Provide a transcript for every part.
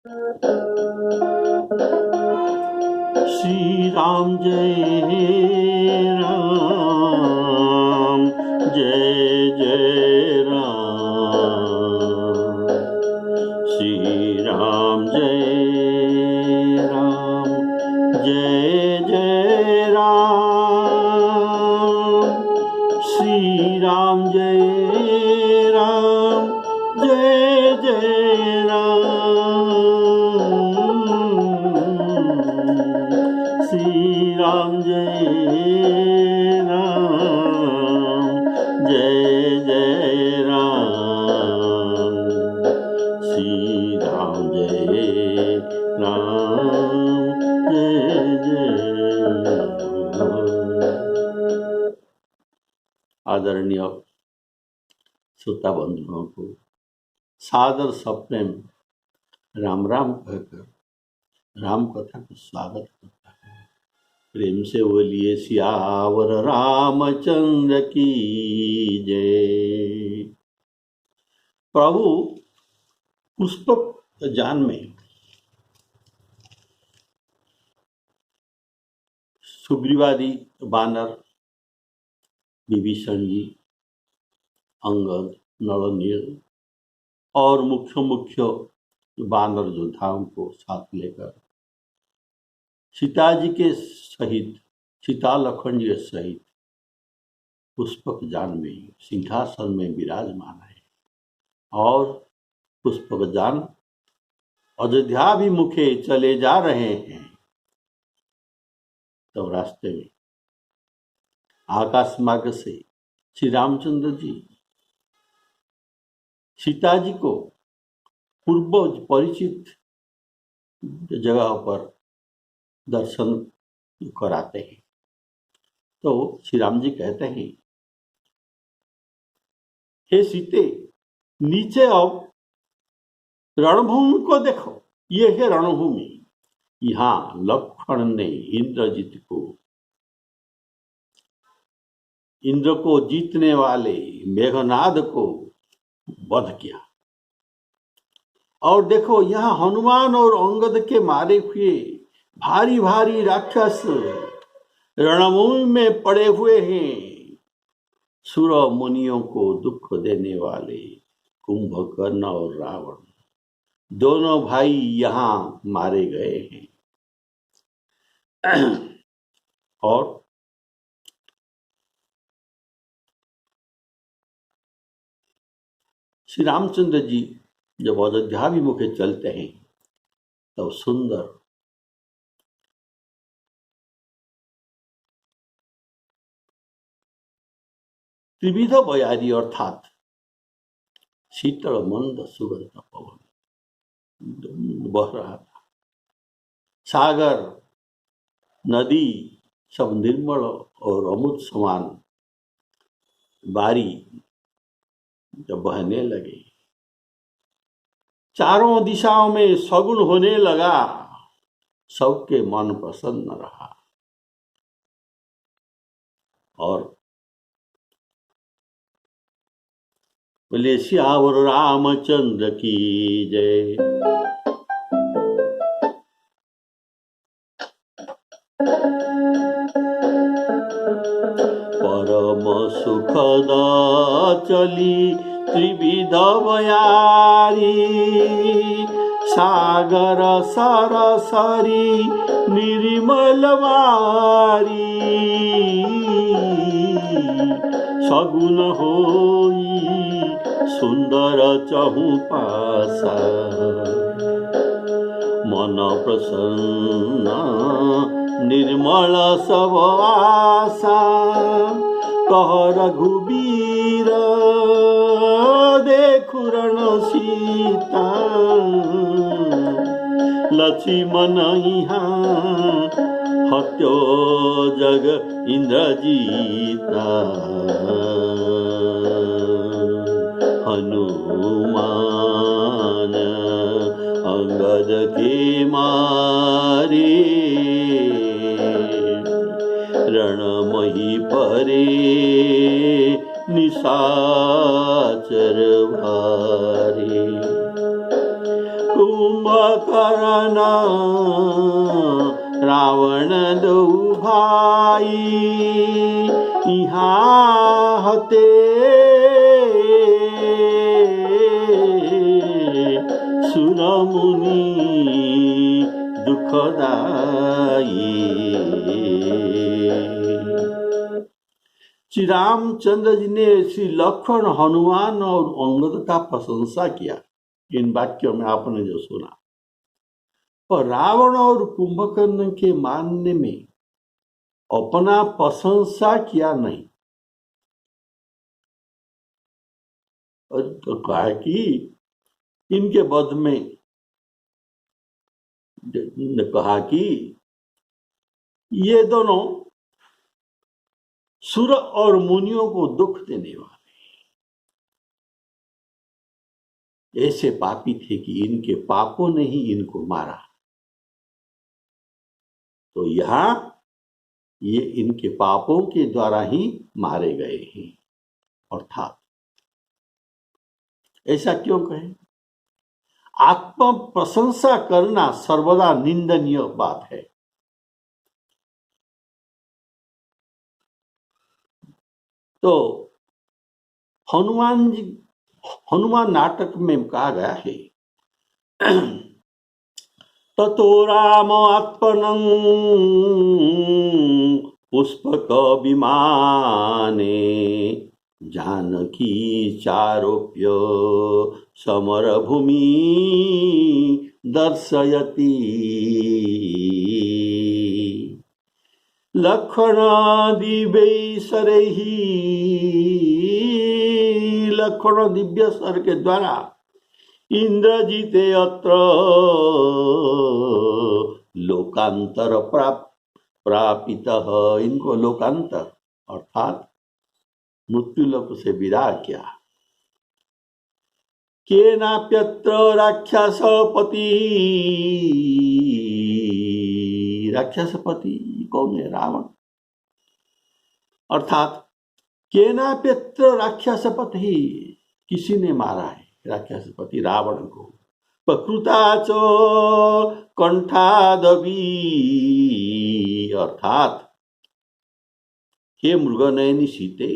श्री राम जय राम, जय जय राम। श्री राम जय राम, जय जय राम। श्री राम जय राम, जय जय राम। श्री राम जय राम, जय जय राम। श्री राम जय राम, जय जय राम। आदरणीय श्रोता बंधुओं को सादर सप्रेम राम राम कहकर राम कथा को स्वागत करता है। प्रेम से बोलिए सियावर रामचंद्र की जय। प्रभु पुष्पक जान में सुग्रीवादी बानर, विभीषण जी, अंगद, नल और मुख्य बानर योद्धाओं को साथ लेकर सीता जी के सहित, सीता लखन जी सहित पुष्पक जान में सिंहासन में विराजमान है। और पुष्पक जान अयोध्याभिमुखे चले जा रहे हैं। तो रास्ते में आकाश मार्ग से श्री रामचंद्र जी सीता जी को पूर्व परिचित जगह पर दर्शन कराते हैं। तो श्री राम जी कहते हैं, हे सीते, नीचे आओ, रणभूमि को देखो। ये है रणभूमि। यहाँ लक्ष्मण ने इंद्र को जीतने वाले मेघनाद को वध किया। और देखो, यहाँ हनुमान और अंगद के मारे हुए भारी भारी राक्षस रणभूमि में पड़े हुए हैं। सुर मुनियों को दुख देने वाले कुंभकर्ण और रावण, दोनों भाई यहाँ मारे गए हैं। और श्री रामचंद्र जी जब अयोध्याभिमुखे चलते हैं तब तो सुंदर त्रिविध बयारी अर्थात शीतल मंद सुगंध पवन बह रहा था। सागर, नदी सब निर्मल और अमृत समान बारी जब बहने लगे, चारों दिशाओं में सगुन होने लगा, सबके मन प्रसन्न रहा। और बोले सियावर रामचंद्र की जय। परम सुखद चली त्रिविध बयारी, सागर सरसरी निर्मल वारी। सगुन होई सुंदर चहुपासा, मन प्रसन्न निर्मल सब आशा। कह रघुबीर देखु रण सीता, लक्ष्मण यहाँ हत्यो जग इंद्रजीता। हनुमान अंगद के मारे, रणमही परे निशाचर भारे। कुंभकर्ण कुंभकर्ण रावण दो भाई यहाँ हते सुर मुनि दुखदाई। श्री रामचंद्र जी ने श्री लक्ष्मण, हनुमान और अंगद का प्रशंसा किया। इन वाक्यों में आपने जो सुना, पर रावण और कुंभकर्ण के मानने में अपना प्रशंसा किया नहीं, और तो कहा कि इनके वध में कहा कि ये दोनों सुर और मुनियों को दुख देने वाले ऐसे पापी थे कि इनके पापों ने ही इनको मारा। तो यहां ये इनके पापों के द्वारा ही मारे गए हैं। अर्थात ऐसा क्यों कहें? आत्म प्रशंसा करना सर्वदा निंदनीय बात है। तो हनुमान नाटक में कहा गया है ततो राम आत्मनं पुष्पक विमाने जानकी चारोप्य समरभूमि दर्शयति। लक्ष्मण दिव्य सर के द्वारा इंद्रजीते अत्र लोकांतर प्रापितः, इनको लोकांतर अर्थात मृत्यु लोक से विदा किया। केनाप्यत्र राक्षसपति, राक्षसपति कौन है? रावण। अर्थात केनाप्यत्र राक्षसपति, किसी ने मारा है राक्षसपति रावण को। प्रकृता च कंठादवी, अर्थात हे मृगनयनी सीते,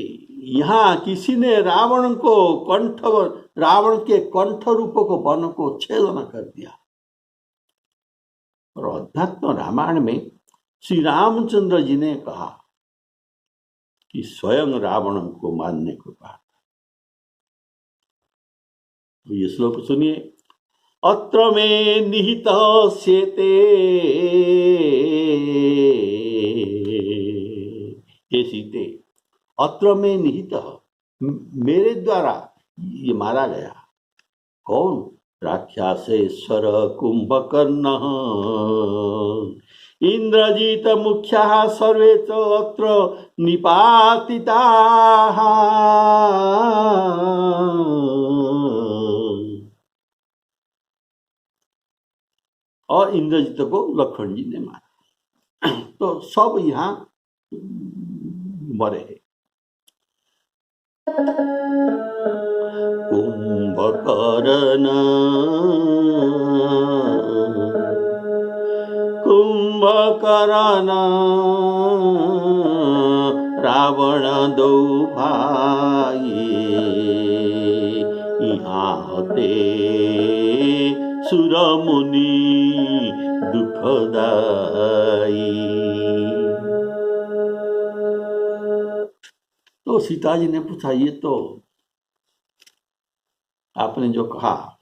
यहाँ किसी ने रावण के कंठ रूप को वन को छेदन कर दिया। और अध्यात्म रामायण में श्री रामचंद्र जी ने कहा कि स्वयं रावण को मारने को कहा। तो ये श्लोक सुनिए। अत्र में निहित सेते, हे सीते, अत्र में निहित, मेरे द्वारा ये मारा गया। कौन? राक्षसेश्वर कुंभकर्ण इंद्रजीत मुख्याः सर्वे च अत्र निपातिताः। और इंद्रजीत को लक्ष्मण जी ने मारा। तो सब यहाँ मरे हैं। कुंभकर्ण रावण दो भाई यहाँ होते सुर मुनि दुखदाई। तो सीता जी ने पूछा, ये तो आपने जो कहा,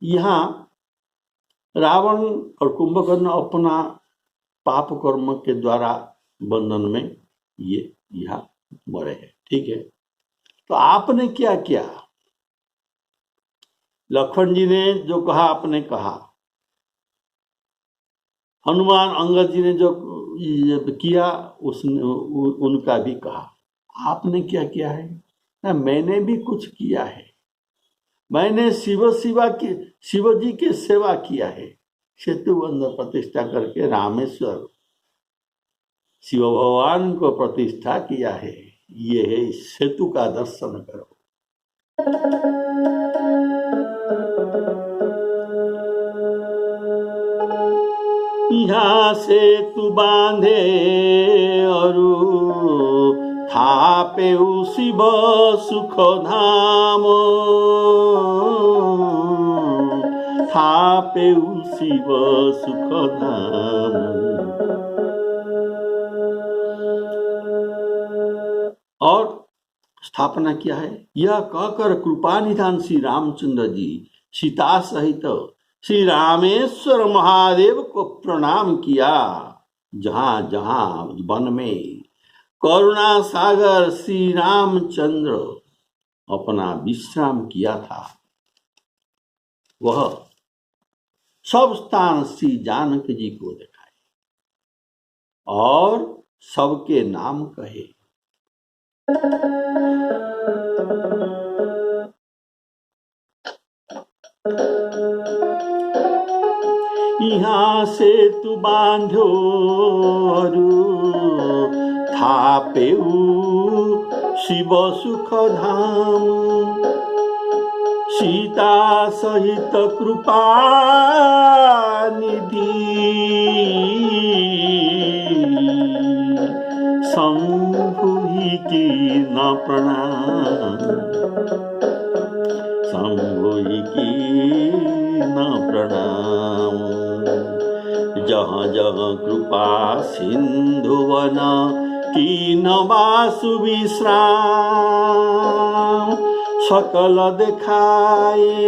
यहाँ रावण और कुंभकर्ण अपना पाप कर्म के द्वारा बंधन में ये यहाँ मरे हैं, ठीक है। तो आपने क्या किया? लक्ष्मण जी ने जो कहा आपने कहा, हनुमान अंगद जी ने जो किया उसने उनका भी कहा। आपने क्या किया है? ना मैंने भी कुछ किया है। मैंने शिव जी की सेवा किया है। सेतु बंधन प्रतिष्ठा करके रामेश्वर शिव भगवान को प्रतिष्ठा किया है। ये है सेतु का दर्शन करो। यहाँ से तू बांधे अरु थापे शिव सुख धाम, थापे शिव सुख धाम। और स्थापना किया है। यह कहकर कृपा निधान श्री रामचंद्र जी सीता सहित श्री रामेश्वर महादेव को प्रणाम किया। जहां जहां वन में करुणा सागर श्री रामचंद्र अपना विश्राम किया था, वह सब स्थान श्री जानकी जी को दिखाए और सबके नाम कहे। यहाँ से तू बांध्यो थापेऊ शिव सुख धाम, सीता सहित कृपा निधि शंभुहि की न प्रणाम, शंभुहि की न प्रणाम। जहाँ जहाँ कृपा सिंधुवन की न वासु विश्राम, सकल दिखाए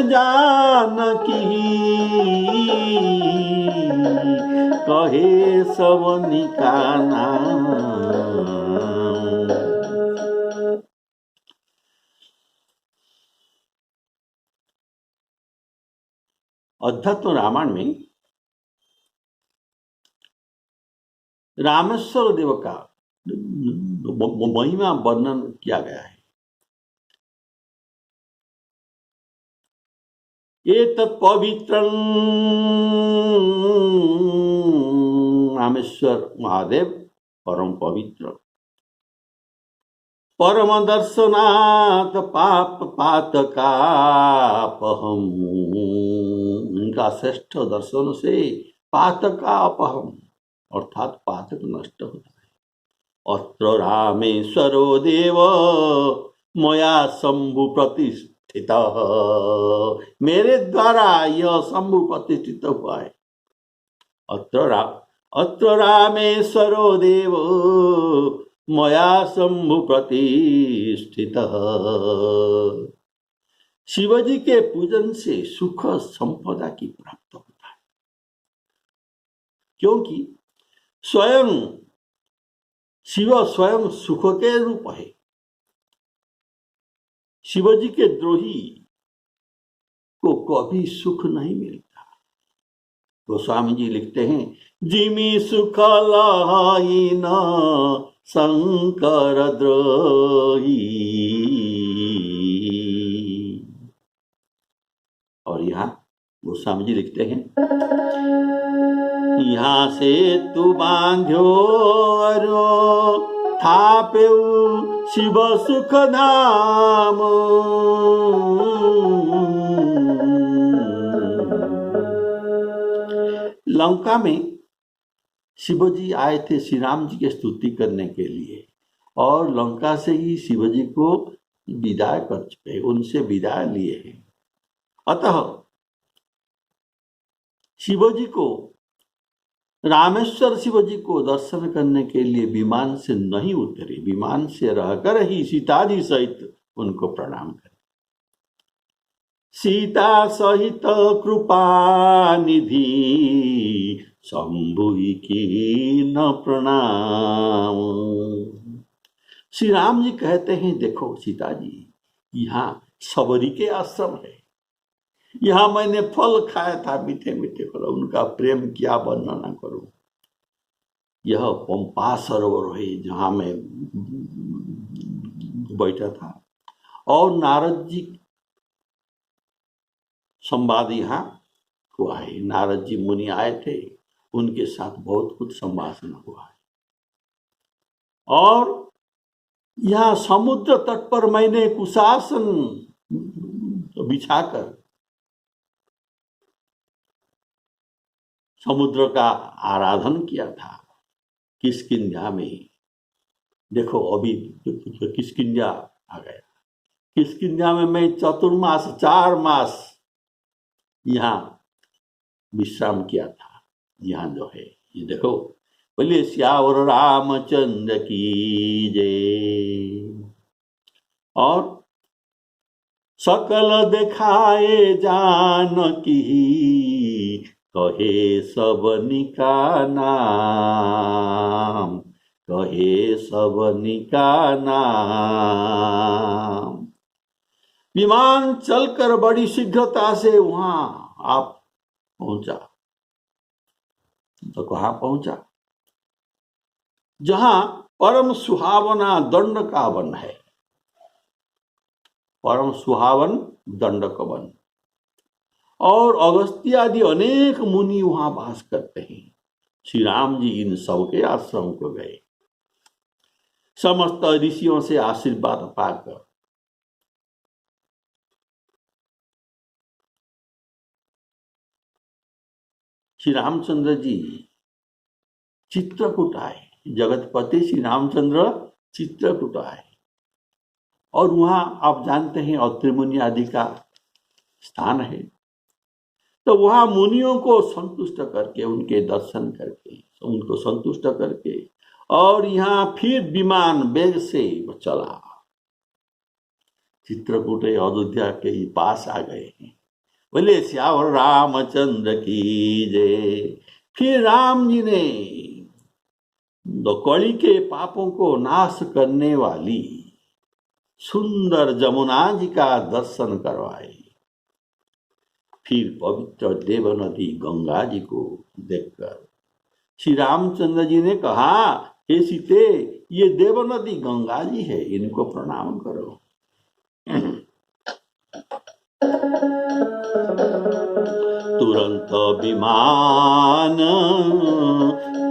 जानकी कहे सवनी का नाम। अध्यात्म रामायण में रामेश्वर देव का महिमा वर्णन किया गया है। एतत् पवित्रं रामेश्वर महादेव परम पवित्र, परम दर्शनात् पाप पातकापहम, उनका श्रेष्ठ दर्शन से पातकापहम अर्थात पातक नष्ट होता है। अत्र रामेश्वरो देव मया शंभु प्रतिष्ठित, मेरे द्वारा यह शंभु प्रतिष्ठित हुआ है। अत्र रामेश्वरो देव मया शंभु प्रतिष्ठित। शिवजी के पूजन से सुख संपदा की प्राप्त होता है, क्योंकि स्वयं शिव स्वयं सुख के रूप है। शिवजी के द्रोही को कभी सुख नहीं मिलता। गोस्वामी जी लिखते हैं, जिमी सुख लाई न शंकर द्रोही। और यहाँ गोस्वामी जी लिखते हैं, यहाँ से तू बांध्यो थापेऊ शिव सुख धाम। लंका में शिवजी आए थे श्री राम जी की स्तुति करने के लिए, और लंका से ही शिवजी को विदाई कर चुके, उनसे विदाई लिए हैं। अतः शिवजी को, रामेश्वर शिवजी को दर्शन करने के लिए विमान से नहीं उतरे, विमान से रहकर ही सीता जी सहित उनको प्रणाम करें। सीता सहित कृपा निधि शंभुहि की न प्रणाम। श्री राम जी कहते हैं, देखो सीता जी, यहाँ सबरी के आश्रम है, यहाँ मैंने फल खाया था, मीठे मीठे फल, उनका प्रेम क्या वर्णना करूं। यह पंपा सरोवर है जहां मैं बैठा था, और नारद जी संवाद यहाँ हुआ है। नारद जी मुनि आए थे, उनके साथ बहुत कुछ संभाषण हुआ है। और यहाँ समुद्र तट पर मैंने कुशासन बिछाकर समुद्र का आराधन किया था किष्किंधा में। देखो अभी किष्किंधा आ गया। किष्किंधा में मैं चतुर्मास 4 मास यहाँ विश्राम किया था। यहाँ जो है ये देखो, बोलिए सियावर रामचंद्र की जय। और सकल देखाए जानकी, कहे सबनी का नाम, कहे सबनी का नाम। विमान चलकर बड़ी शीघ्रता से वहां आप पहुंचा। तो कहां पहुंचा? जहां परम सुहावना दंड का वन है, परम सुहावन दंडक वन। और अगस्त्य आदि अनेक मुनि वहां वास करते हैं। श्री राम जी इन सबके आश्रम को गए, समस्त ऋषियों से आशीर्वाद पाकर। श्री रामचंद्र जी चित्रकूट आए, जगतपति श्री रामचंद्र चित्रकूट आए। और वहां आप जानते हैं अत्रि मुनि आदि का स्थान है। तो वहां मुनियों को संतुष्ट करके, उनके दर्शन करके, उनको संतुष्ट करके, और यहाँ फिर विमान वेग से चला। चित्रकूट अयोध्या के पास आ गए हैं। बोले सियावर रामचंद्र की जय। फिर राम जी ने कली के पापों को नाश करने वाली सुंदर जमुना जी का दर्शन करवाए। फिर पवित्र देव नदी गंगा जी को देखकर श्री रामचंद्र जी ने कहा, हे सीते, ये देव नदी गंगा जी है, इनको प्रणाम करो। तुरंत विमान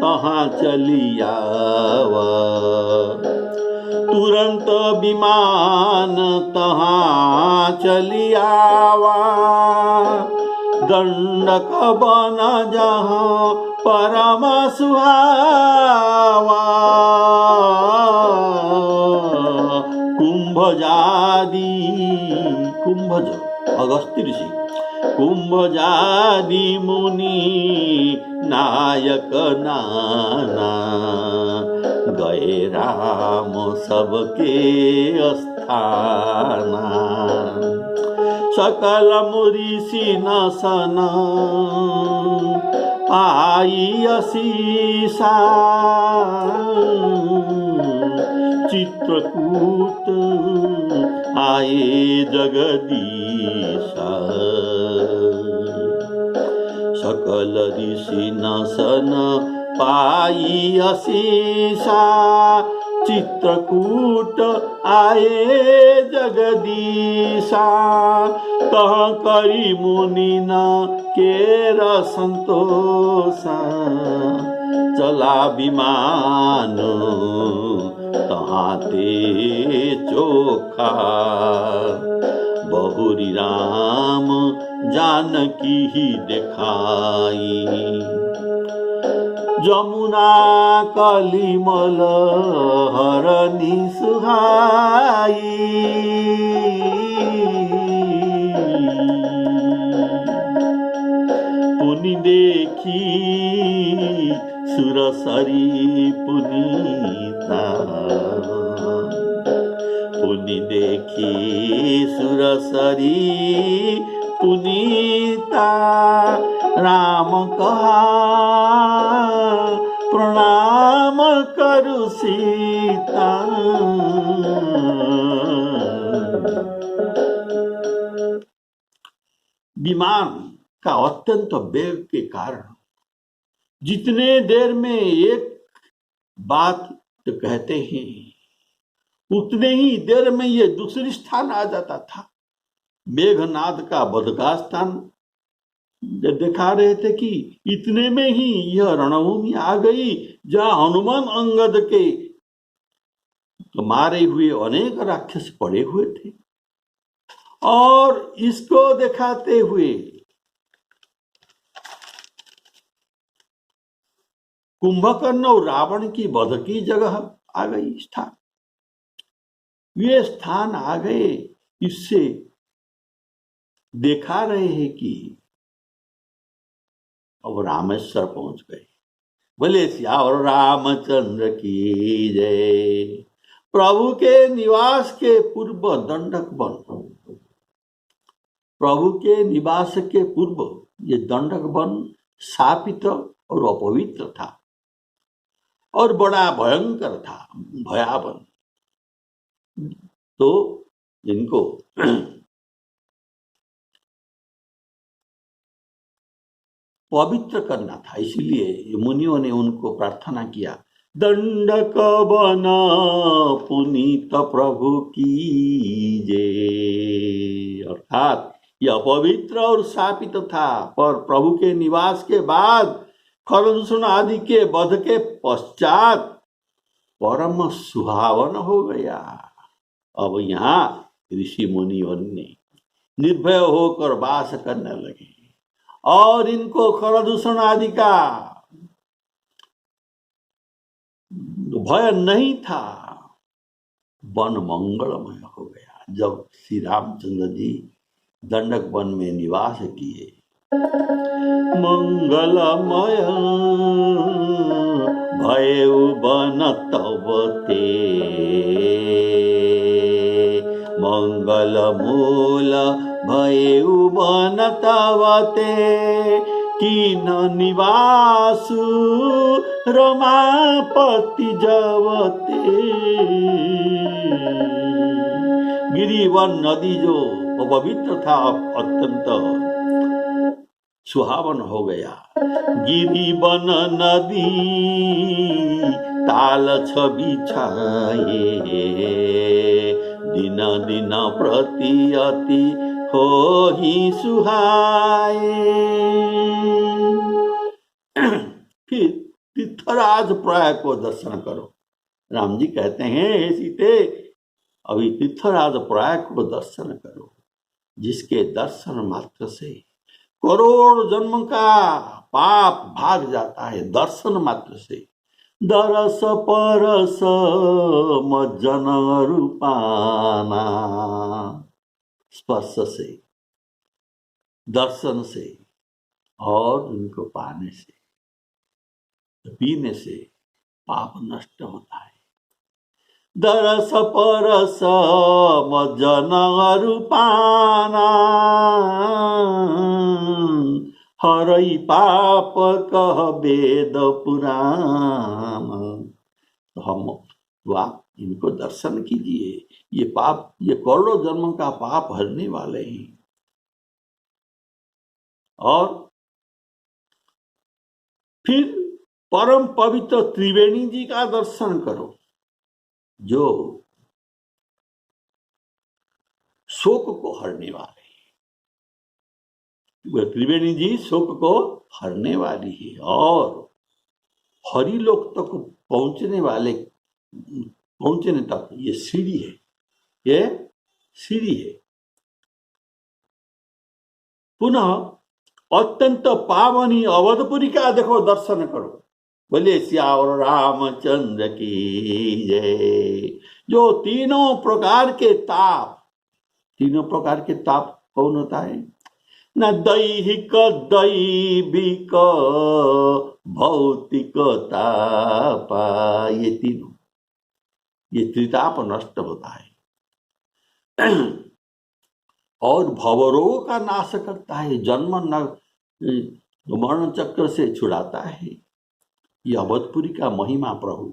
तहाँ चली आवा, तुरंत विमान तहाँ चली आवा। दंडक बन जहाँ परम सुहावा। कुंभजादि, कुंभज अगस्त्य ऋषि, कुंभजादि मुनि नायक नाना, गए राम सबके स्थाना। सकल मुरीषि नसन आई असीसा, चित्रकूट आए जगदीशा। सकल ऋषि नसन पाई असीसा, चित्रकूट आए जगदीशा। तह करी मुनि न केर संतोषा, चला विमान तहाँ ते चोखा। बहुरी राम जानकी ही दिखाई, जमुना कलिमल हरनी सुहाई। पुनि देखी सुरसरी पुनीता, पुनि देखी सुरसरी पुनीता। राम कहा प्रणाम करु सीता। विमान का अत्यंत वेग के कारण जितने देर में एक बात तो कहते हैं, उतने ही देर में ये दूसरी स्थान आ जाता था। मेघनाद का बदगा स्थान दिखा रहे थे कि इतने में ही यह रणभूमि आ गई जहां हनुमान अंगद के मारे हुए अनेक राक्षस पड़े हुए थे। और इसको दिखाते हुए कुंभकर्ण और रावण की वध की जगह आ गई स्थान, ये स्थान आ गए। इससे देखा रहे हैं कि अब रामेश्वर पहुंच गए। बोले सियावर रामचंद्र की जय। प्रभु के निवास के पूर्व दंडक वन, प्रभु के निवास के पूर्व ये दंडक वन शापित और अपवित्र था और बड़ा भयंकर था, भयावन। तो इनको पवित्र करना था, इसलिए मुनियों ने उनको प्रार्थना किया, दंडक वन पुनीत प्रभु की जय। अर्थात यह पवित्र और शापित था, पर प्रभु के निवास के बाद खरदूषण आदि के वध के पश्चात परम सुहावन हो गया। अब यहाँ ऋषि मुनियों ने निर्भय होकर वास करने लगे और इनको खरदूषण आदि का भय नहीं था। वन मंगलमय हो गया जब श्री रामचंद्र जी दंडक वन में निवास किए। मंगलमय भयउ वन तब ते, मंगल मूल भयउ वन तब ते, कीन निवासु रमापति जवते। गिरिवन नदी जो पवित्र था अत्यंत सुहावन हो गया। गिरिवन नदी ताल छवि छाए, दिन दिन प्रति अति हो ही सुहाए। फिर तीर्थराज प्रयाग को दर्शन करो। राम जी कहते हैं, हे सीते, अभी तीर्थराज प्रयाग को दर्शन करो, जिसके दर्शन मात्र से करोड़ जन्म का पाप भाग जाता है। दर्शन मात्र से, दरस परस मज्जन रूपाना, स्पर्श से, दर्शन से और उनको पाने से, पीने से पाप नष्ट होता है। दरस परस मज्जन रूपाना, हरई पाप कह वेद पुराण। तो हम आप इनको दर्शन कीजिए, ये पाप, ये करोड़ों जन्म का पाप हरने वाले हैं। और फिर परम पवित्र त्रिवेणी जी का दर्शन करो, जो शोक को हरने वाले हैं। वह त्रिवेणी जी शोक को हरने वाली है और हरिलोक तक पहुंचने तक ये सीढ़ी है, ये सीढ़ी है। पुनः अत्यंत पावनी अवधपुरी का देखो दर्शन करो। बोले सियावर रामचंद्र की जय। जो तीनों प्रकार के ताप कौन होता है? न दैहिक दैविक भौतिक तापा, ये तीनों, ये त्रिताप नष्ट होता है और भवरोग का नाश करता है, जन्म मरण चक्र से छुड़ाता है। ये अवधपुरी का महिमा प्रभु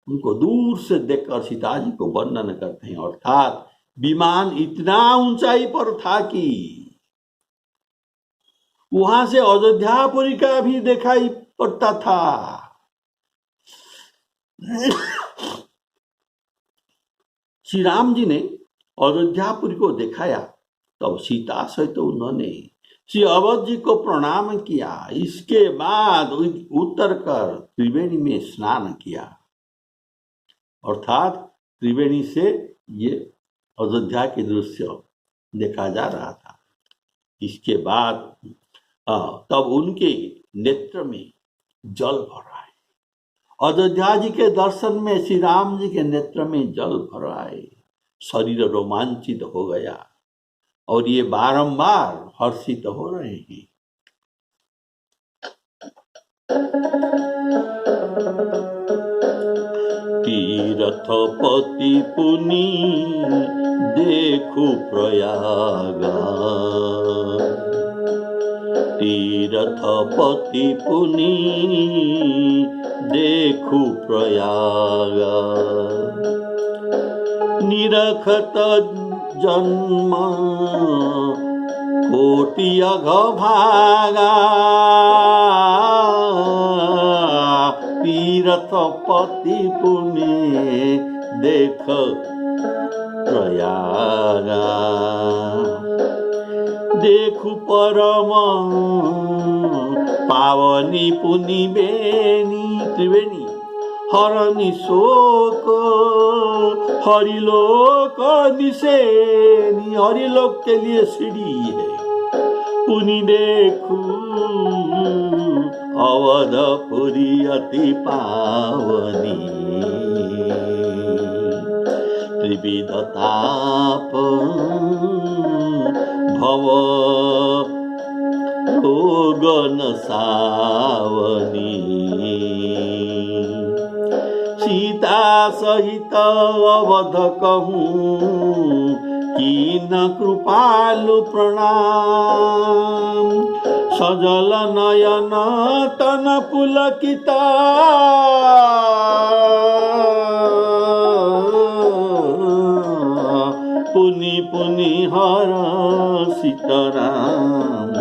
उनको दूर से देखकर सीता जी को वर्णन करते हैं। अर्थात विमान इतना ऊंचाई पर था कि वहां से अयोध्यापुरी का भी दिखाई पड़ता था। श्री राम जी ने अयोध्यापुरी को दिखाया, तब सीता सहित तो उन्होंने श्री अवध जी को प्रणाम किया। इसके बाद उतर कर त्रिवेणी में स्नान किया। अर्थात त्रिवेणी से ये अयोध्या के दृश्य देखा जा रहा था। इसके बाद तब उनके नेत्र में जल भर आए। अयोध्या जी के दर्शन में श्री राम जी के नेत्र में जल भर आए, शरीर रोमांचित हो गया और ये बारंबार हर्षित हो रहे हैं। तीर्थपति पुनि देखु प्रयागा, तीर्थपति पुनि देखु प्रयागा, निरखत जन्म कोटि अघभागा, तीर्थपति पुनि देख प्रयागा, देखु परम पावनी पुनि बेनी त्रिवेणी, हरनि शोक हरिलोक निसेनी, हरिलोक के लिए सीढ़ी है। पुनि देखू अवधपुरी अति पावनी, त्रिविध ताप भव रोग नसावनी, सीता सहित अवध कहूँ कीन कृपालु प्रणाम, सजल नयन तन पुलकिता, पुनि पुनि हर सीताराम,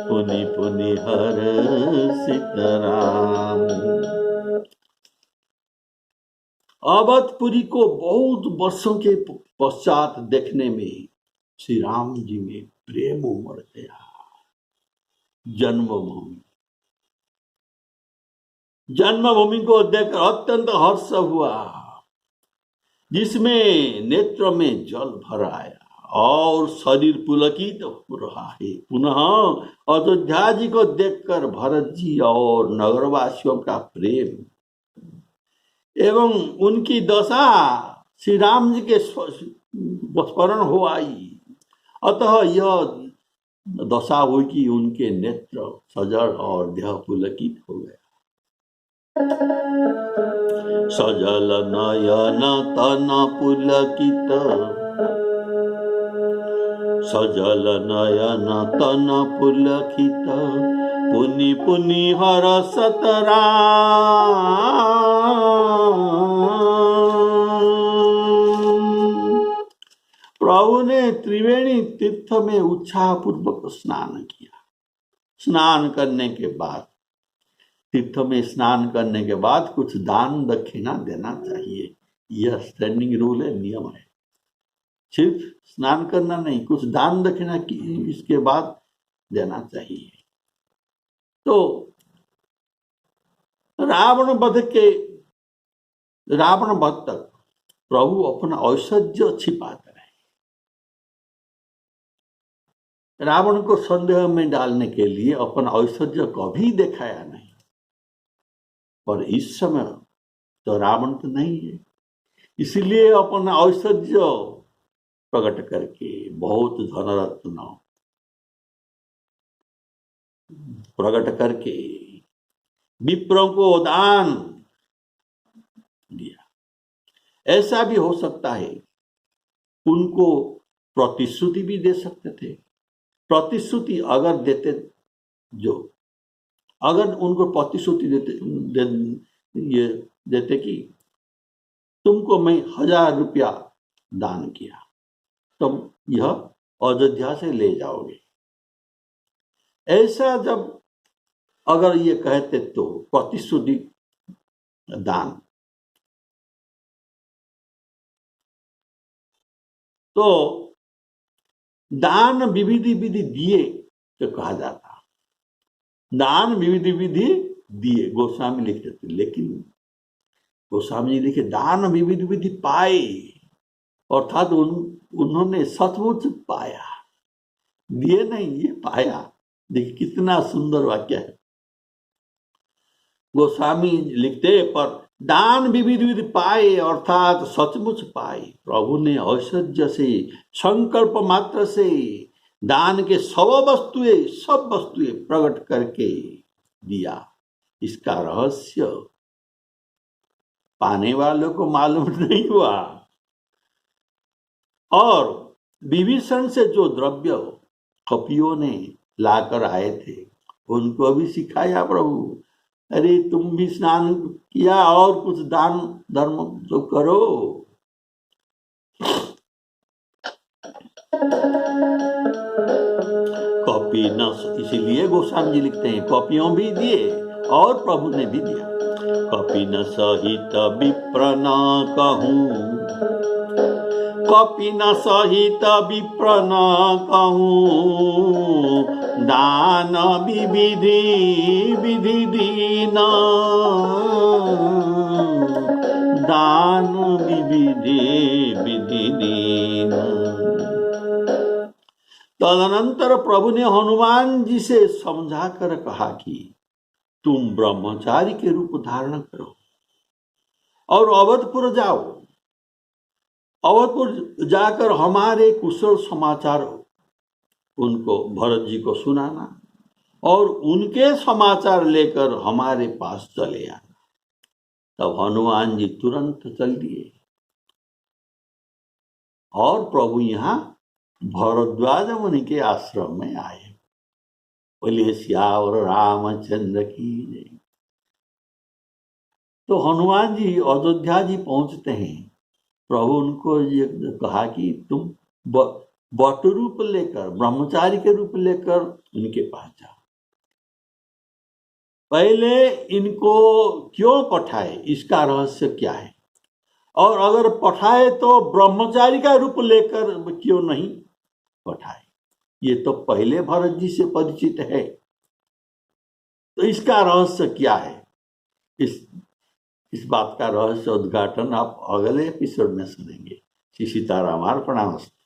पुनि पुनि हर सीताराम। अवधपुरी को बहुत वर्षों के पश्चात देखने में श्री राम जी में प्रेम उमड़ गया। जन्मभूमि, जन्मभूमि को देखकर अत्यंत हर्ष हुआ, जिसमें नेत्र में जल भर आया और शरीर पुलकित हो रहा है। पुनः अयोध्या जी को देखकर भरत जी और नगरवासियों का प्रेम एवं उनकी दशा श्री राम जी के स्मरण हो आई। अतः यह दशा हुई कि उनके नेत्र सजल और देह पुलकित हो गया। सजल नयन तन पुलकित, सजल नयन तन पुलकित, पुनि पुनि हरसत राम। प्रभु ने त्रिवेणी तीर्थ में उत्साह पूर्वक स्नान किया। स्नान करने के बाद, तीर्थ में स्नान करने के बाद कुछ दान दक्षिणा देना चाहिए। यह स्टैंडिंग रूल है, नियम है। सिर्फ स्नान करना नहीं, कुछ दान दक्षिणा की इसके बाद देना चाहिए। तो रावण वध तक प्रभु अपना ऐश्वर्य छिपाते रहे। रावण को संदेह में डालने के लिए अपना ऐश्वर्य कभी दिखाया नहीं। पर इस समय तो रावण तो नहीं है, इसलिए अपना ऐश्वर्य प्रकट करके बहुत धनरत्न प्रकट करके विप्रों को दान दिया। ऐसा भी हो सकता है उनको प्रतिश्रुति भी दे सकते थे। प्रतिश्रुति अगर देते, अगर उनको प्रतिश्रुति देते कि तुमको मैं 1000 रुपया दान किया, तुम यह अयोध्या से ले जाओगे, ऐसा जब अगर ये कहते तो प्रतिश्रुति दान, तो दान विविधि विधि दिए तो कहा जाता, दान विविधि विधि दिए गोस्वामी लिखते थे। लेकिन गोस्वामी जी लिखे दान विविधि विधि पाए, अर्थात उन्होंने सचमुच पाया, दिए नहीं, ये पाया। देखिए कितना सुंदर वाक्य है। गोस्वामी लिखते, पर दान विविध विधि पाए अर्थात सचमुच पाए। प्रभु ने ऐश्वर्य से, संकल्प मात्र से दान के सब वस्तुएं प्रकट करके दिया। इसका रहस्य पाने वालों को मालूम नहीं हुआ। और विभीषण से जो द्रव्य कपियों ने लाकर आए थे उनको भी सिखाया प्रभु, अरे तुम भी स्नान किया और कुछ दान धर्म तो करो। कॉपी न, इसीलिए गोस्वामी जी लिखते हैं कॉपियों भी दिए और प्रभु ने भी दिया। कपि न सहित विप्र न कहूँ, कपि न सहित विप्र न कहूँ, दान विविधि विधि दीन, दान विविधि विधि दीन। तदनंतर प्रभु ने हनुमान जी से समझा कर कहा कि तुम ब्रह्मचारी के रूप धारण करो और अवधपुर जाओ। अवधपुर जाकर हमारे कुशल समाचार उनको भरत जी को सुनाना और उनके समाचार लेकर हमारे पास चले आना। तब हनुमान जी तुरंत चल दिए और प्रभु यहाँ भरद्वाज मुनि के आश्रम में आए। बोलिए सियावर रामचंद्र की जय। तो हनुमान जी अयोध्या जी पहुंचते हैं। प्रभु उनको ये कहा कि तुम बट रूप लेकर, ब्रह्मचारी के रूप लेकर उनके पास जाओ। पहले इनको क्यों पठाए, इसका रहस्य क्या है, और अगर पठाए तो ब्रह्मचारी का रूप लेकर क्यों नहीं पठाए, ये तो पहले भरत जी से परिचित है। तो इसका रहस्य क्या है, इस बात का रहस्य उद्घाटन आप अगले एपिसोड में सुनेंगे। श्री सीताराम अर्पणामस्तु।